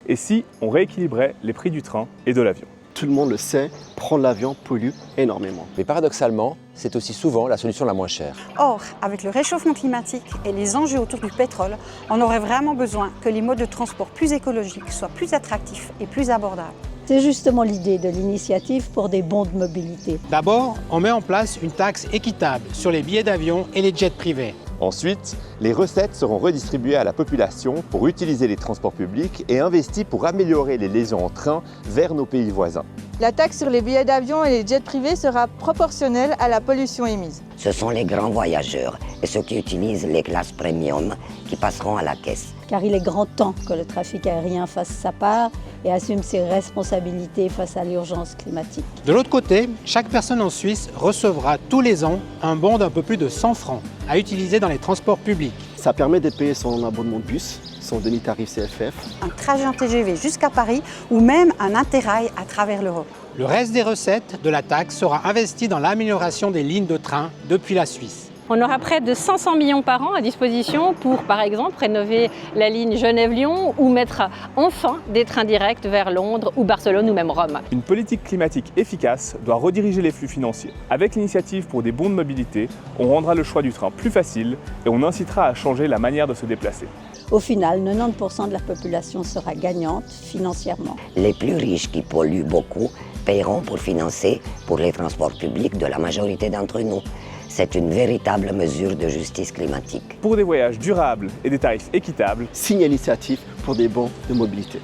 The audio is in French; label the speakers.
Speaker 1: Et si on rééquilibrait les prix du train et de l'avion?
Speaker 2: Tout le monde le sait, prendre l'avion pollue énormément.
Speaker 3: Mais paradoxalement, c'est aussi souvent la solution la moins chère.
Speaker 4: Or, avec le réchauffement climatique et les enjeux autour du pétrole, on aurait vraiment besoin que les modes de transport plus écologiques soient plus attractifs et plus abordables.
Speaker 5: C'est justement l'idée de l'initiative pour des bons de mobilité.
Speaker 6: D'abord, on met en place une taxe équitable sur les billets d'avion et les jets privés.
Speaker 7: Ensuite, les recettes seront redistribuées à la population pour utiliser les transports publics et investies pour améliorer les liaisons en train vers nos pays voisins.
Speaker 8: La taxe sur les billets d'avion et les jets privés sera proportionnelle à la pollution émise.
Speaker 9: Ce sont les grands voyageurs et ceux qui utilisent les classes premium qui passeront à la caisse.
Speaker 5: Car il est grand temps que le trafic aérien fasse sa part et assume ses responsabilités face à l'urgence climatique.
Speaker 6: De l'autre côté, chaque personne en Suisse recevra tous les ans un bon d'un peu plus de 100 francs à utiliser dans les transports publics.
Speaker 2: Ça permet de payer son abonnement de bus, son demi-tarif CFF.
Speaker 4: Un trajet en TGV jusqu'à Paris ou même un interrail à travers l'Europe.
Speaker 6: Le reste des recettes de la taxe sera investi dans l'amélioration des lignes de train depuis la Suisse.
Speaker 10: On aura près de 500 millions par an à disposition pour, par exemple, rénover la ligne Genève-Lyon ou mettre enfin des trains directs vers Londres ou Barcelone ou même Rome.
Speaker 1: Une politique climatique efficace doit rediriger les flux financiers. Avec l'initiative pour des bons de mobilité, on rendra le choix du train plus facile et on incitera à changer la manière de se déplacer.
Speaker 5: Au final, 90% de la population sera gagnante financièrement.
Speaker 9: Les plus riches qui polluent beaucoup paieront pour financer pour les transports publics de la majorité d'entre nous. C'est une véritable mesure de justice climatique.
Speaker 1: Pour des voyages durables et des tarifs équitables,
Speaker 2: Signe initiative pour des bons de mobilité.